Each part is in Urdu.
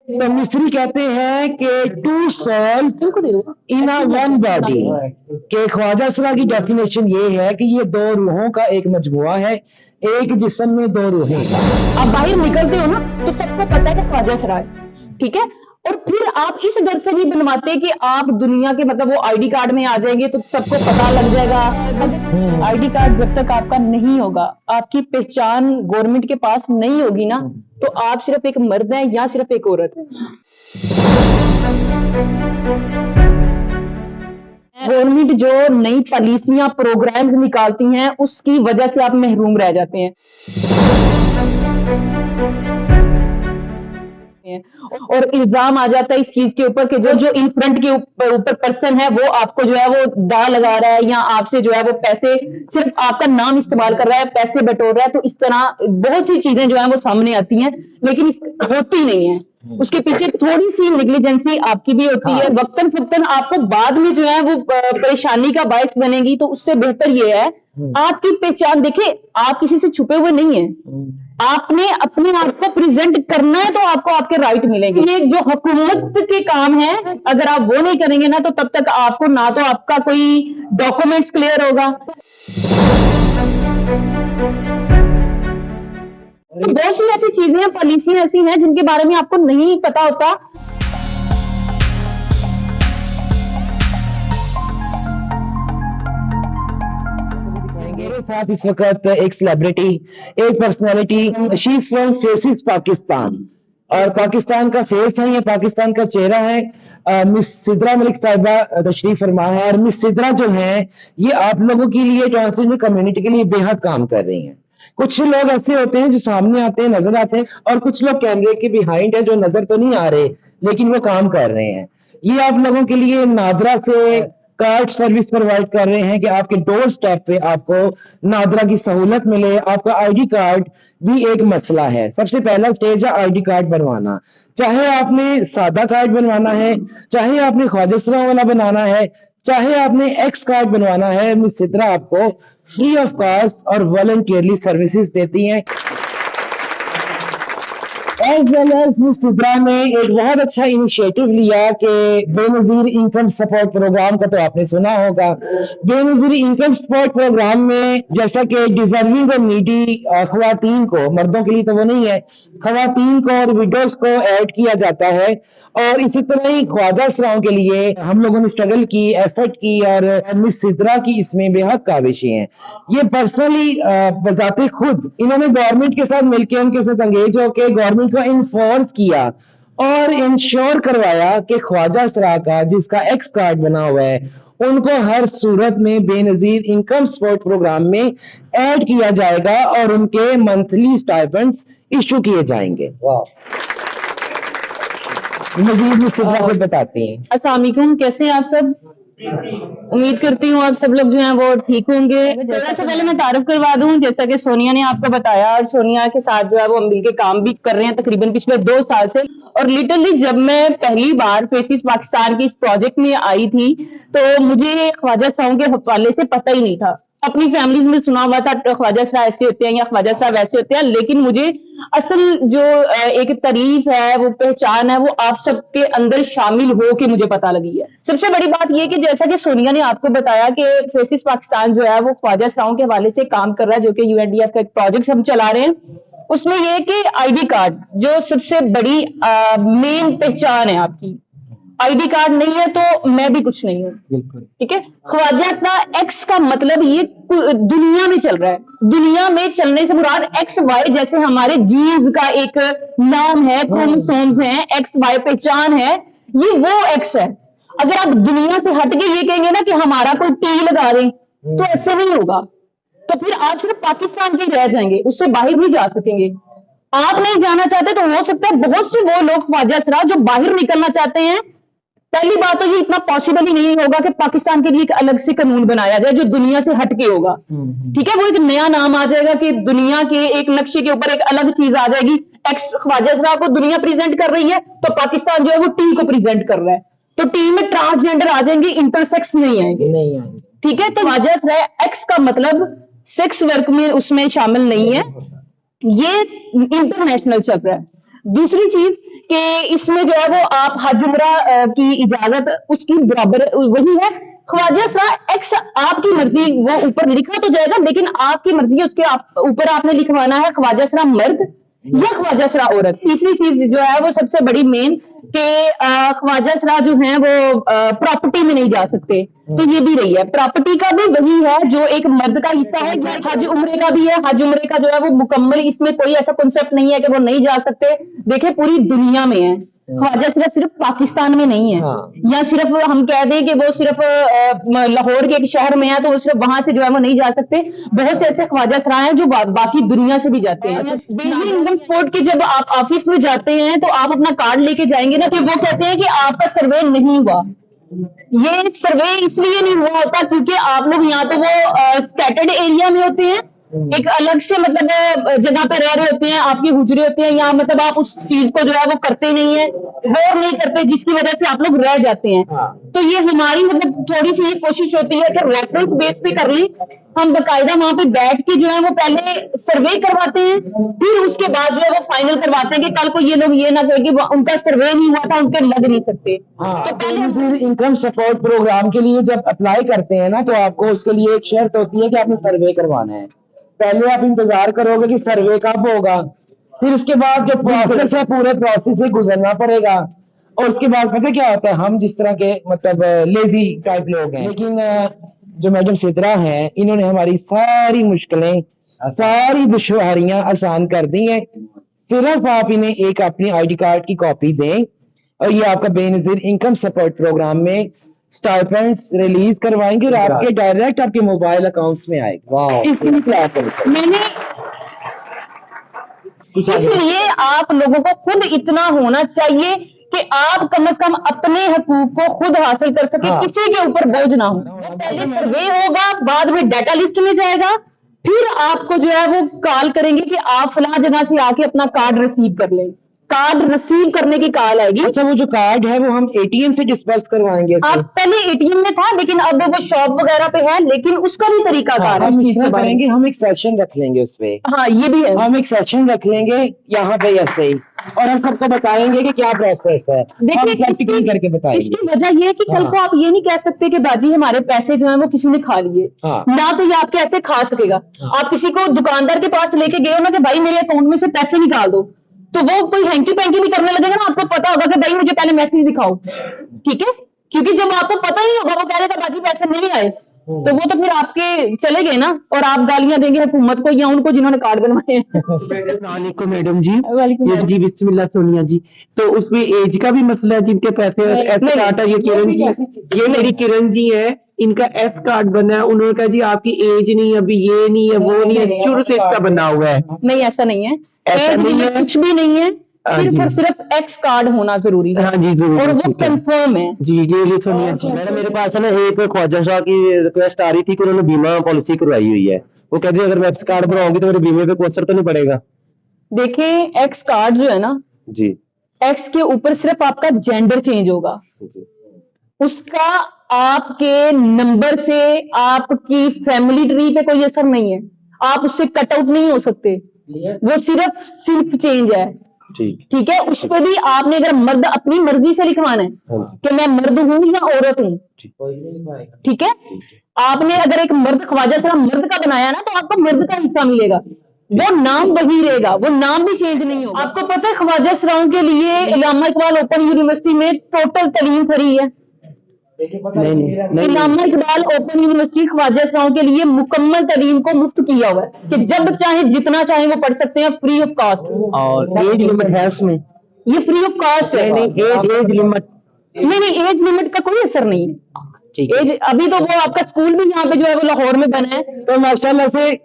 تو مصری کہتے ہیں کہ two souls in one body, کہ خواجہ اسرا کی ڈیفینیشن یہ ہے کہ یہ دو روحوں کا ایک مجموعہ ہے، ایک جسم میں دو روحیں۔ آپ باہر نکلتے ہو نا تو سب کو پتا ہے کہ خواجہ اسرا ہے، ٹھیک ہے، اور پھر آپ اس ڈر سے نہیں بنواتے کہ آپ دنیا کے مطلب وہ آئی ڈی کارڈ میں آ جائیں گے تو سب کو پتا لگ جائے گا۔ آئی ڈی کارڈ جب تک آپ کا نہیں ہوگا، آپ کی پہچان گورنمنٹ کے پاس نہیں ہوگی نا، تو آپ صرف ایک مرد ہیں یا صرف ایک عورت ہے۔ گورنمنٹ جو نئی پالیسیاں پروگرامز نکالتی ہیں اس کی وجہ سے آپ محروم رہ جاتے ہیں، اور الزام آ جاتا ہے اس چیز کے اوپر کہ جو ان فرنٹ کے اوپر پرسن ہے وہ آپ کو جو ہے وہ دا لگا رہا ہے یا آپ سے جو ہے وہ پیسے، صرف آپ کا نام استعمال کر رہا ہے، پیسے بٹور رہا ہے۔ تو اس طرح بہت سی چیزیں جو ہیں وہ سامنے آتی ہیں لیکن ہوتی نہیں ہیں، اس کے پیچھے تھوڑی سی نیگلیجنسی آپ کی بھی ہوتی ہے، وقتاً فوقتاً آپ کو بعد میں جو ہے وہ پریشانی کا باعث بنے گی۔ تو اس سے بہتر یہ ہے آپ کی پہچان دیکھیں، آپ کسی سے چھپے ہوئے نہیں ہیں، آپ نے اپنے آپ کو پریزنٹ کرنا ہے تو آپ کو آپ کے رائٹ ملیں گے۔ یہ جو حکومت کے کام ہے اگر آپ وہ نہیں کریں گے نا تو تب تک آپ کو نہ تو آپ کا کوئی ڈاکومنٹس کلیئر ہوگا۔ تو بہت سی ایسی چیزیں ہیں، پالیسیاں ایسی ہیں جن کے بارے میں آپ کو نہیں پتا ہوتا۔ میرے ساتھ اس وقت ایک سیلیبریٹی، ایک personality, she is from phases Pakistan, اور پاکستان کا فیس ہے، یہ پاکستان کا چہرہ ہے۔ مس سدرا ملک صاحبہ تشریف فرما ہے، اور مس سدرا جو ہیں یہ آپ لوگوں کے لیے، ٹرانسجنڈر کمیونٹی کے لیے بے حد کام کر رہی ہیں۔ کچھ لوگ ایسے ہوتے ہیں جو سامنے آتے ہیں، نظر آتے ہیں، اور کچھ لوگ کیمرے کے بیہائنڈ ہیں جو نظر تو نہیں آ رہے لیکن وہ کام کر رہے ہیں۔ یہ آپ لوگوں کے لیے نادرا سے کارڈ سروس پرووائڈ کر رہے ہیں کہ آپ کے ڈور سٹیپ پہ آپ کو نادرا کی سہولت ملے۔ آپ کا آئی ڈی کارڈ بھی ایک مسئلہ ہے، سب سے پہلا سٹیج ہے آئی ڈی کارڈ بنوانا، چاہے آپ نے سادہ کارڈ بنوانا ہے، چاہے آپ نے خواجہ اسرا والا بنانا ہے، چاہے آپ نے ایکس کارڈ بنوانا ہے۔ مس سدرا آپ کو فری آف کاسٹ اور والنٹیئرلی سروسز دیتی ہیں۔ ایز ویل ایز مس سدرا نے ایک بہت اچھا انیشیٹو لیا کہ بے نظیر انکم سپورٹ پروگرام کا تو آپ نے سنا ہوگا۔ بے نظیر انکم سپورٹ پروگرام میں جیسا کہ ڈیزرونگ اور نیڈی خواتین کو، مردوں کے لیے تو وہ نہیں ہے، خواتین کو اور ویڈوز کو ایڈ کیا جاتا ہے، اور اسی طرح ہی خواجہ اسراؤں کے لیے ہم لوگوں نے سٹرگل کی، ایفرٹ کی، اور مس سدرا کی اس میں بے حد کاوشیں ہیں۔ یہ پرسنلی بذات خود انہوں نے گورنمنٹ کے ساتھ مل کے، ان کے ساتھ انگیج ہو کے گورنمنٹ کو انفورس کیا اور انشور کروایا کہ خواجہ اسرا کا جس کا ایکس کارڈ بنا ہوا ہے ان کو ہر صورت میں بے نظیر انکم سپورٹ پروگرام میں ایڈ کیا جائے گا اور ان کے منتھلی سٹائپنڈز ایشو کیے جائیں گے۔ مزید مجھ سے کچھ بتاتی ہیں۔ السلام علیکم، کیسے ہیں آپ سب؟ امید کرتی ہوں آپ سب لوگ جو ہیں وہ ٹھیک ہوں گے۔ تھوڑا سا پہلے میں تعارف کروا دوں، جیسا کہ سونیا نے آپ کو بتایا، اور سونیا کے ساتھ جو ہے وہ ہم مل کے کام بھی کر رہے ہیں تقریباً پچھلے 2 سال سے۔ اور لٹرلی جب میں پہلی بار فیسز پاکستان کی اس پروجیکٹ میں آئی تھی تو مجھے خواجہ اسراؤں کے حوالے سے پتہ ہی نہیں تھا۔ اپنی فیملیز میں سنا ہوا تھا خواجہ اسرا ایسے ہوتے ہیں یا خواجہ اسرا ویسے ہوتے ہیں، لیکن مجھے اصل جو ایک تعریف ہے، وہ پہچان ہے، وہ آپ سب کے اندر شامل ہو کے مجھے پتہ لگی ہے۔ سب سے بڑی بات یہ کہ جیسا کہ سونیا نے آپ کو بتایا کہ فیسز پاکستان جو ہے وہ خواجہ اسراؤں کے حوالے سے کام کر رہا ہے، جو کہ یو این ڈی ایف کا ایک پروجیکٹ ہم چلا رہے ہیں۔ اس میں یہ کہ آئی ڈی کارڈ جو سب سے بڑی مین پہچان ہے آپ کی، آئی ڈی کارڈ نہیں ہے تو میں بھی کچھ نہیں ہوں، ٹھیک ہے۔ خواجہ اسرا ایکس کا مطلب یہ دنیا میں چل رہا ہے، دنیا میں چلنے سے مراد ایکس وائی، جیسے ہمارے جینز کا ایک نام ہے، کروموسومز ہیں، ایکس وائی پہچان ہے، یہ وہ ایکس ہے۔ اگر آپ دنیا سے ہٹ کے یہ کہیں گے نا کہ ہمارا کوئی ٹی لگا دیں تو ایسے نہیں ہوگا، تو پھر آپ صرف پاکستان کے رہ جائیں گے، اس سے باہر نہیں جا سکیں گے۔ آپ نہیں جانا چاہتے تو ہو سکتا ہے بہت سے وہ لوگ خواجہ اسرا جو باہر نکلنا چاہتے ہیں، پہلی بات تو یہ اتنا پاسبل ہی نہیں ہوگا کہ پاکستان کے لیے ایک الگ سے قانون بنایا جائے جو دنیا سے ہٹ کے ہوگا، ٹھیک ہے۔ وہ ایک نیا نام آ جائے گا کہ دنیا کے ایک نقشے کے اوپر ایک الگ چیز آ جائے گی، ایکس خواجہ اسرا کو دنیا پریزنٹ کر رہی ہے تو پاکستان جو ہے وہ ٹی کو پریزنٹ کر رہا ہے، تو ٹی میں ٹرانسجینڈر آ جائیں گے، انٹرسیکس نہیں آئیں گے، ٹھیک ہے۔ تو خواجہ اسرا ایکس کا مطلب سیکس ورک میں اس میں شامل نہیں ہے، یہ انٹرنیشنل چل رہا ہے۔ دوسری چیز کہ اس میں جو ہے وہ آپ حج عمرہ کی اجازت اس کی برابر وہی ہے. خواجہ اسرا ایکس آپ کی مرضی، وہ اوپر لکھا تو جائے گا لیکن آپ کی مرضی ہے، اس کے اوپر آپ نے لکھوانا ہے خواجہ اسرا مرد یا خواجہ اسرا عورت. تیسری چیز جو ہے وہ سب سے بڑی مین کہ خواجہ اسرا جو ہیں وہ پراپرٹی میں نہیں جا سکتے، تو یہ بھی رہی ہے. پراپرٹی کا بھی وہی ہے جو ایک مرد کا حصہ ہے. حج عمرے کا بھی ہے، حج عمرے کا جو ہے وہ مکمل، اس میں کوئی ایسا کنسپٹ نہیں ہے کہ وہ نہیں جا سکتے. دیکھیں پوری دنیا میں ہے، خواجہ صرف پاکستان میں نہیں ہے. یا صرف ہم کہہ دیں کہ وہ صرف لاہور کے ایک شہر میں ہے تو وہ صرف وہاں سے جو ہے وہ نہیں جا سکتے. بہت سے ایسے خواجہ اسرا ہیں جو باقی دنیا سے بھی جاتے ہیں. بیسک انکم سپورٹ کے جب آپ آفس میں جاتے ہیں تو آپ اپنا کارڈ لے کے جائیں گے نا، کہ وہ کہتے ہیں کہ آپ کا سروے نہیں ہوا. یہ سروے اس لیے نہیں ہوا ہوتا کیونکہ آپ لوگ یا تو وہ اسکیٹرڈ ایریا میں ہوتے ہیں، ایک الگ سے مطلب جگہ پہ رہ رہے ہوتے ہیں، آپ کی حجرے ہوتے ہیں، یا مطلب آپ اس چیز کو جو ہے وہ کرتے نہیں ہیں، غور نہیں کرتے، جس کی وجہ سے آپ لوگ رہ جاتے ہیں. تو یہ ہماری مطلب تھوڑی سی یہ کوشش ہوتی ہے کہ ریفرنس بیس پہ کر لیں. ہم باقاعدہ وہاں پہ بیٹھ کے جو ہے وہ پہلے سروے کرواتے ہیں، پھر اس کے بعد جو ہے وہ فائنل کرواتے ہیں کہ کل کو یہ لوگ یہ نہ کہیں کہ ان کا سروے نہیں ہوا تھا، ان کے لگ نہیں سکتے. تو پہلے انکم سپورٹ پروگرام کے لیے جب اپلائی کرتے ہیں نا تو آپ کو اس کے لیے ایک شرط ہوتی ہے کہ آپ نے سروے کروانا ہے. پہلے آپ انتظار کرو گے کہ سروے کب ہوگا، پھر اس کے بعد جو پروسیس ہے پورے پروسیس سے گزرنا پڑے گا. اور اس کے بعد پتہ کیا ہوتا ہے، ہم جس طرح کے مطلب لیزی ٹائپ لوگ ہیں، لیکن جو میڈم سدرا ہیں انہوں نے ہماری ساری مشکلیں، ساری دشواریاں آسان کر دی ہیں. صرف آپ انہیں ایک اپنی آئی ڈی کارڈ کی کاپی دیں اور یہ آپ کا بے نظیر انکم سپورٹ پروگرام میں اسٹائپنڈس ریلیز کروائیں گے اور آپ کے ڈائریکٹ آپ کے موبائل اکاؤنٹس میں آئے گا. میں نے اس لیے آپ لوگوں کو خود اتنا ہونا چاہیے کہ آپ کم از کم اپنے حقوق کو خود حاصل کر سکیں، کسی کے اوپر بوجھ نہ ہو. پہلے سروے ہوگا، بعد میں ڈیٹا لسٹ میں جائے گا، پھر آپ کو جو ہے وہ کال کریں گے کہ آپ فلاں جگہ سے آ کے اپنا کارڈ ریسیو کر لیں. کارڈ ریسیو کرنے کی کال آئے گی. اچھا وہ جو کارڈ ہے وہ ہم اے ٹی ایم سے ڈسپرس کروائیں گے؟ آپ پہلے اے ٹی ایم میں تھا لیکن اب وہ شاپ وغیرہ پہ ہے، لیکن اس کا بھی طریقہ کار ہے. ہم اس طرح کریں گے، ہم ایک سیشن رکھ لیں گے اس پہ. ہاں یہ بھی ہے، ہم ایک سیشن رکھ لیں گے یہاں پہ ایسے ہی، اور ہم سب کو بتائیں گے کہ کیا پروسیس ہے. دیکھیں کر کے بتائیں اس گے. کی وجہ یہ ہے کہ کل کو آپ یہ نہیں کہہ سکتے کہ باجی ہمارے پیسے جو ہیں وہ کسی نے کھا لیے. نہ تو یہ آپ کے ایسے کھا سکے گا. آپ کسی کو دکاندار کے پاس لے کے گئے ہو نا کہ بھائی میرے اکاؤنٹ میں سے پیسے نکال دو، تو وہ کوئی ہینکی پینکی بھی کرنے لگے گا نا، آپ کو پتا ہوگا کہ بھائی مجھے پہلے میسج دکھاؤ، ٹھیک ہے؟ کیونکہ جب آپ کو پتا ہی ہوگا وہ کہہ رہے گا باجی پیسے نہیں آئے، تو وہ تو پھر آپ کے چلے گئے نا، اور آپ گالیاں دیں گے حکومت کو یا ان کو جنہوں نے کارڈ بنوائے ہیں. السلام علیکم میڈم جی. جی بسم اللہ سونیا جی. تو اس میں ایج کا بھی مسئلہ ہے، جن کے پیسے ایس کارڈ ہے، یہ کرن جی، یہ میری کرن جی ہے، ان کا ایس کارڈ بنا ہے. انہوں نے کہا جی آپ کی ایج نہیں ہے، ابھی یہ نہیں ہے وہ نہیں ہے، شروع سے اس کا بنا ہوا ہے. نہیں ایسا نہیں ہے، ایسا نہیں ہے، کچھ بھی نہیں ہے، صرف اور صرف ایکس کارڈ ہونا ضروری ہے. ہاں جی ضرور، اور وہ کنفرم ہے. جی یہ سونیا جی. میڈم میرے پاس ہے نا ایک خواجہ شاہ کی ریکویسٹ آ رہی تھی کہ انہوں نے بیمہ پالیسی کروائی ہوئی ہے. وہ کہتے ہیں اگر میں ایکس کارڈ بناؤں گی تو میرے بیمے پہ کوئی اثر تو نہیں پڑے گا؟ دیکھیں ایکس کارڈ جو ہے نا، جی ایکس کے اوپر صرف آپ کا جینڈر چینج ہوگا، جی اس کا آپ کے نمبر سے آپ کی فیملی ٹری پہ کوئی اثر نہیں ہے. آپ اس سے کٹ آؤٹ نہیں ہو سکتے، وہ صرف چینج ہے. ٹھیک ہے؟ اس پہ بھی آپ نے اگر مرد اپنی مرضی سے لکھوانا ہے کہ میں مرد ہوں یا عورت ہوں، ٹھیک ہے؟ آپ نے اگر ایک مرد خواجہ سرا مرد کا بنایا نا تو آپ کو مرد کا حصہ ملے گا، وہ نام وہی رہے گا، وہ نام بھی چینج نہیں ہوگا. آپ کو پتہ ہے خواجہ سراؤں کے لیے علامہ اقبال اوپن یونیورسٹی میں ٹوٹل تعلیم فری ہے. علامہ اقبال اوپن یونیورسٹی خواجہ سراؤں کے لیے مکمل تعلیم کو مفت کیا ہوا ہے کہ جب چاہیں جتنا چاہیں وہ پڑھ سکتے ہیں، فری آف کاسٹ. اور ایج لمٹ ہے اس میں؟ یہ فری آف کاسٹ ہے. ایج لمٹ نہیں، ایج لمٹ کا کوئی اثر نہیں ہے. ایج ابھی تو وہ آپ کا اسکول بھی یہاں پہ جو ہے وہ لاہور میں بنا ہے. تو ماشاء اللہ سے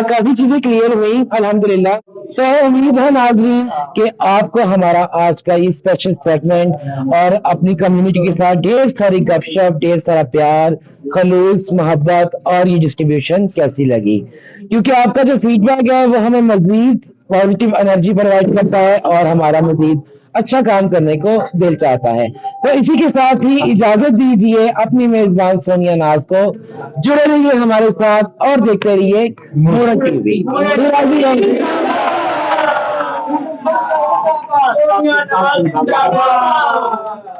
کافی چیزیں کلیئر ہوئی الحمدللہ. تو امید ہے ناظرین کہ آپ کو ہمارا آج کا یہ اسپیشل سیگمنٹ اور اپنی کمیونٹی کے ساتھ ڈھیر ساری گپ شپ، ڈھیر سارا پیار، خلوص، محبت اور یہ ڈسٹریبیوشن کیسی لگی. کیونکہ آپ کا جو فیڈ بیک ہے وہ ہمیں مزید پازیٹیو انرجی پرووائڈ کرتا ہے اور ہمارا مزید اچھا کام کرنے کو دل چاہتا ہے. تو اسی کے ساتھ ہی اجازت دیجیے اپنی میزبان سونیا ناز کو. جڑے رہیے ہمارے ساتھ اور دیکھتے رہیے مورک ٹی وی.